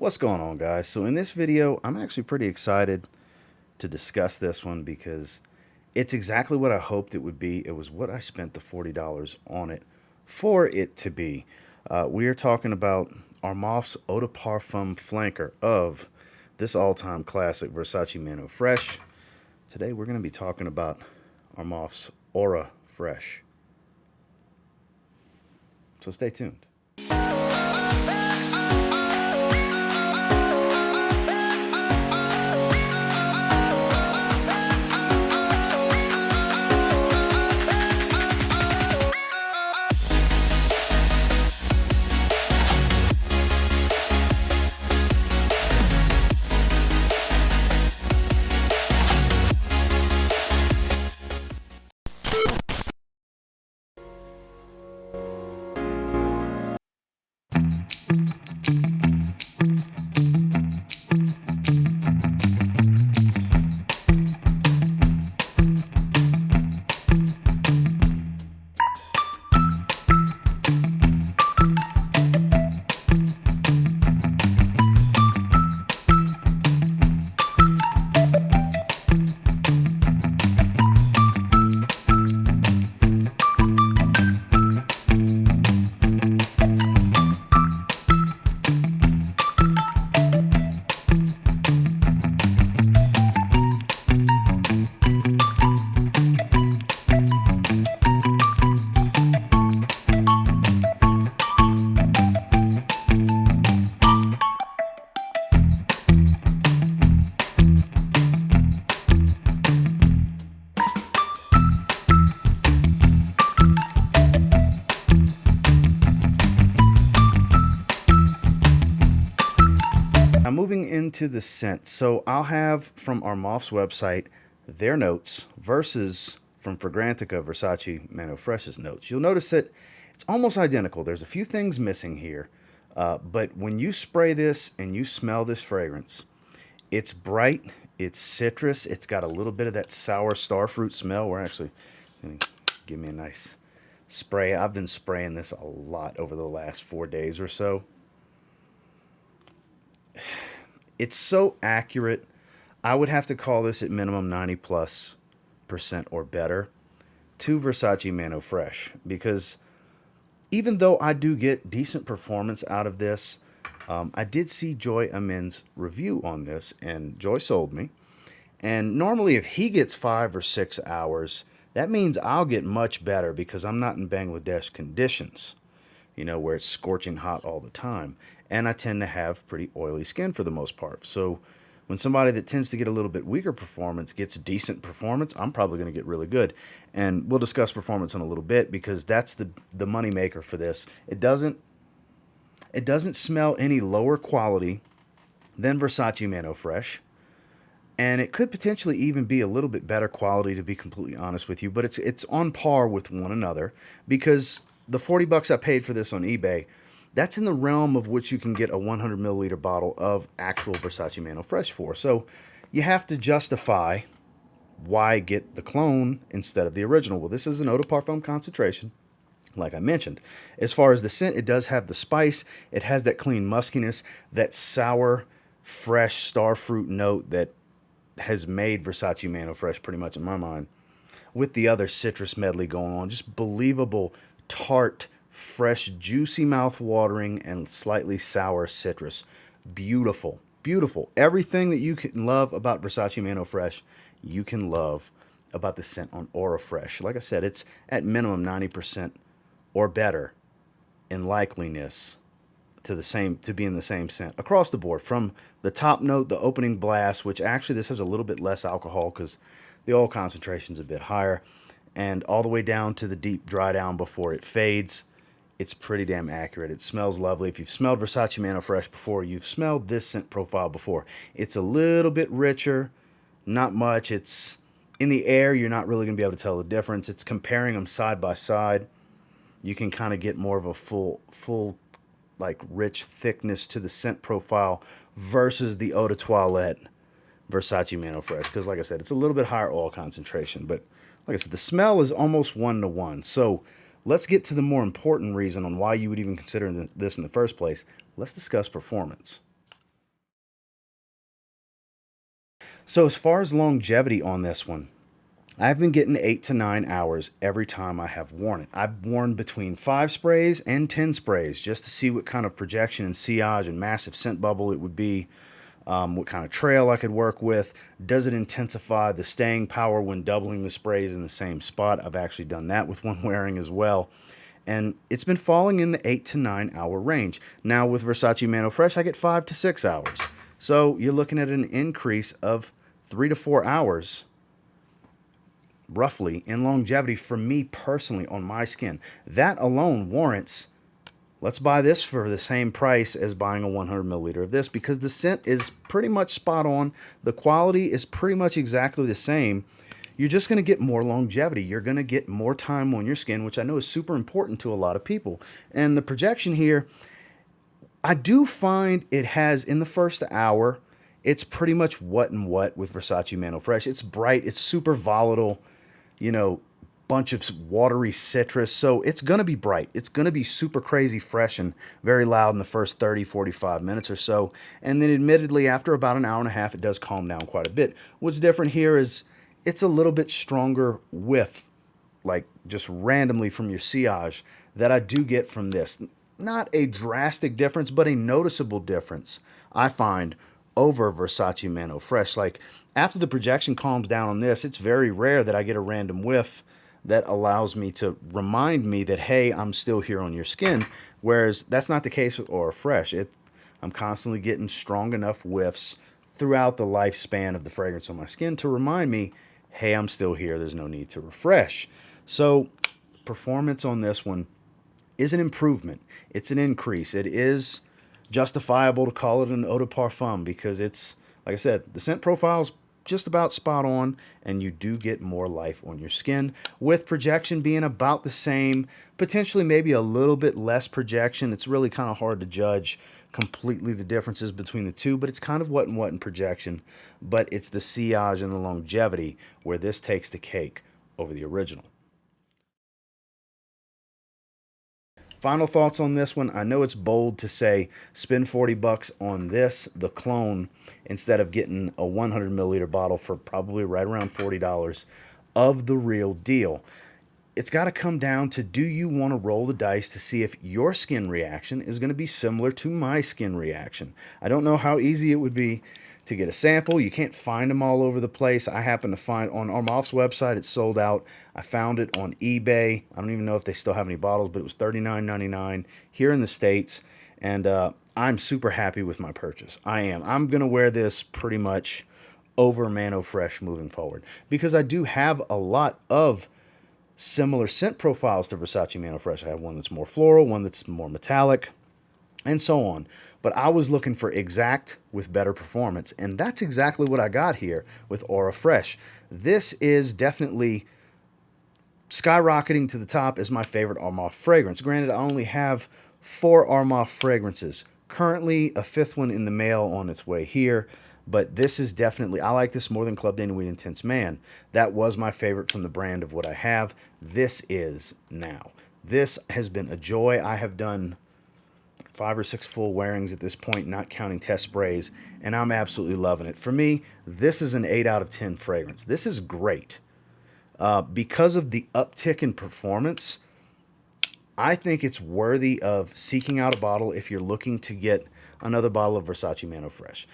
What's going on, guys? So in this video, I'm actually pretty excited to discuss this one because it's exactly what I hoped it would be. It was what I spent the $40 on it for it to be. We are talking about Armaf's Eau de Parfum flanker of this all-time classic Versace Man Eau Fraiche. Today we're going to be talking about Armaf's Eau Fraiche. So stay tuned. Now moving into the scent, so I'll have from Armaf's website their notes versus from Fragrantica Versace Man Eau Fraiche's notes. You'll notice that it's almost identical. There's a few things missing here, but when you spray this and you smell this fragrance, it's bright, it's citrus, it's got a little bit of that sour starfruit smell. We're actually going to give me a nice spray. I've been spraying this a lot over the last 4 days or so. It's so accurate. I would have to call this at minimum 90+% or better to Versace Man Eau Fraiche, because even though I do get decent performance out of this, I did see Joy Amin's review on this, and Joy sold me. And normally if he gets 5 or 6 hours, that means I'll get much better because I'm not in Bangladesh conditions, you know, where it's scorching hot all the time. And I tend to have pretty oily skin for the most part. So when somebody that tends to get a little bit weaker performance gets decent performance, I'm probably going to get really good. And we'll discuss performance in a little bit because that's the money maker for this. It doesn't smell any lower quality than Versace Man Eau Fraiche. And it could potentially even be a little bit better quality, to be completely honest with you. But it's on par with one another, because the 40 bucks I paid for this on eBay, that's in the realm of which you can get a 100 milliliter bottle of actual Versace Man Eau Fraiche for. So you have to justify why get the clone instead of the original. Well, this is an eau de parfum concentration, like I mentioned. As far as the scent, it does have the spice. It has that clean muskiness, that sour, fresh starfruit note that has made Versace Man Eau Fraiche pretty much in my mind, with the other citrus medley going on. Just believable, tart, fresh, juicy, mouth-watering, and slightly sour citrus. Beautiful, beautiful. Everything that you can love about Versace Man Eau Fraiche, you can love about the scent on Eau Fraiche. Like I said, it's at minimum 90% or better in likeliness to be in the same scent across the board, from the top note, the opening blast, which actually this has a little bit less alcohol because the oil concentration is a bit higher, and all the way down to the deep dry down before it fades. It's pretty damn accurate. It smells lovely. If you've smelled Versace Man Eau Fraiche before, you've smelled this scent profile before. It's a little bit richer, not much. It's in the air. You're not really going to be able to tell the difference. It's comparing them side by side. You can kind of get more of a full like rich thickness to the scent profile versus the Eau de Toilette Versace Man Eau Fraiche, because like I said, it's a little bit higher oil concentration, but like I said, the smell is almost 1-to-1. So let's get to the more important reason on why you would even consider this in the first place. Let's discuss performance. So as far as longevity on this one, I've been getting 8 to 9 hours every time I have worn it. I've worn between 5 sprays and 10 sprays just to see what kind of projection and sillage and massive scent bubble it would be, what kind of trail I could work with. Does it intensify the staying power when doubling the sprays in the same spot? I've actually done that with one wearing as well. And it's been falling in the 8 to 9 hour range. Now with Versace Man Eau Fraiche, I get 5 to 6 hours. So you're looking at an increase of 3 to 4 hours roughly in longevity for me personally on my skin. That alone warrants, let's buy this for the same price as buying a 100 milliliter of this, because the scent is pretty much spot on. The quality is pretty much exactly the same. You're just going to get more longevity. You're going to get more time on your skin, which I know is super important to a lot of people. And the projection here, I do find it has in the first hour, it's pretty much what and what with Versace Man Eau Fraiche. It's bright, it's super volatile, you know, bunch of watery citrus. So it's going to be bright. It's going to be super crazy fresh and very loud in the first 30, 45 minutes or so. And then admittedly, after about an hour and a half, it does calm down quite a bit. What's different here is it's a little bit stronger whiff, like just randomly from your sillage, that I do get from this. Not a drastic difference, but a noticeable difference, I find, over Versace Man Eau Fraiche. Like, after the projection calms down on this, it's very rare that I get a random whiff that allows me to remind me that, hey, I'm still here on your skin. Whereas that's not the case with Eau Fraiche. I'm constantly getting strong enough whiffs throughout the lifespan of the fragrance on my skin to remind me, hey, I'm still here. There's no need to refresh. So performance on this one is an improvement. It's an increase. It is justifiable to call it an eau de parfum because it's, like I said, the scent profile's just about spot on, and you do get more life on your skin, with projection being about the same, potentially maybe a little bit less projection. It's really kind of hard to judge completely the differences between the two, but it's kind of what and what in projection. But it's the sillage and the longevity where this takes the cake over the original. Final thoughts on this one. I know it's bold to say spend 40 bucks on this, the clone, instead of getting a 100 milliliter bottle for probably right around $40 of the real deal. It's got to come down to, do you want to roll the dice to see if your skin reaction is going to be similar to my skin reaction? I don't know how easy it would be to get a sample. You can't find them all over the place. I happen to find on Armaf's website, it's sold out. I found it on eBay. I don't even know if they still have any bottles, but it was $39.99 here in the States. And I'm super happy with my purchase. I am. I'm going to wear this pretty much over Man Eau Fraiche moving forward, because I do have a lot of similar scent profiles to Versace Man Eau Fraiche. I have one that's more floral, one that's more metallic, and so on. But I was looking for exact with better performance, and that's exactly what I got here with Eau Fraiche. This is definitely skyrocketing to the top as my favorite Armaf fragrance. Granted, I only have 4 Armaf fragrances. Currently, a 5th one in the mail on its way here. But this is definitely, I like this more than Club de Nuit Intense Man. That was my favorite from the brand of what I have. This is now. This has been a joy. I have done 5 or 6 full wearings at this point, not counting test sprays, and I'm absolutely loving it. For me, this is an 8 out of 10 fragrance. This is great. Because of the uptick in performance, I think it's worthy of seeking out a bottle if you're looking to get another bottle of Versace Man Eau Fraiche.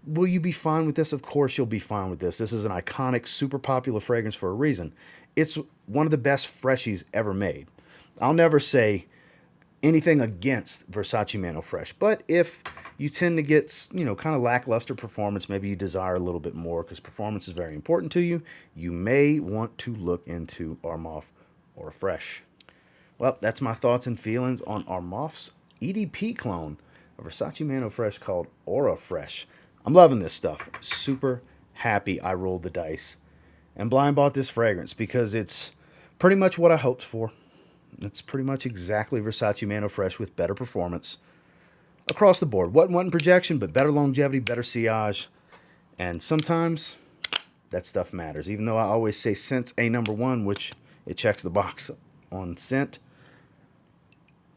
Will you be fine with this? Of course you'll be fine with this. This is an iconic, super popular fragrance for a reason. It's one of the best freshies ever made. I'll never say anything against Versace Man Eau Fraiche, but if you tend to get, kind of lackluster performance, maybe you desire a little bit more because performance is very important to you, you may want to look into Armaf or Fraiche. Well, that's my thoughts and feelings on Armaf's EDP clone of Versace Man Eau Fraiche called Eau Fraiche. I'm loving this stuff. Super happy I rolled the dice and blind bought this fragrance because it's pretty much what I hoped for. It's pretty much exactly Versace Man Eau Fraiche with better performance across the board. Wasn't projection, but better longevity, better sillage. And sometimes that stuff matters. Even though I always say scent's a number one, which it checks the box on scent,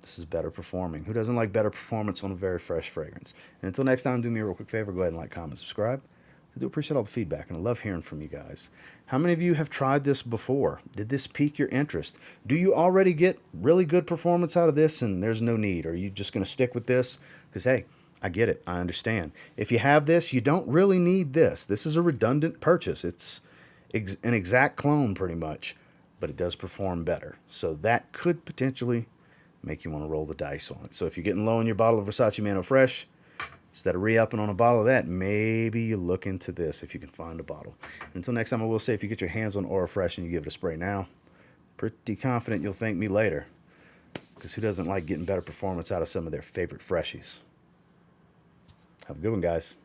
this is better performing. Who doesn't like better performance on a very fresh fragrance? And until next time, do me a real quick favor. Go ahead and like, comment, subscribe. I do appreciate all the feedback, and I love hearing from you guys. How many of you have tried this before? Did this pique your interest? Do you already get really good performance out of this and there's no need? Or are you just going to stick with this? Because, hey, I get it. I understand. If you have this, you don't really need this. This is a redundant purchase. It's an exact clone pretty much, but it does perform better. So that could potentially make you want to roll the dice on it. So if you're getting low in your bottle of Versace Man Eau Fraiche, instead of re-upping on a bottle of that, maybe you look into this if you can find a bottle. Until next time, I will say, if you get your hands on Eau Fraiche and you give it a spray now, pretty confident you'll thank me later. Because who doesn't like getting better performance out of some of their favorite freshies? Have a good one, guys.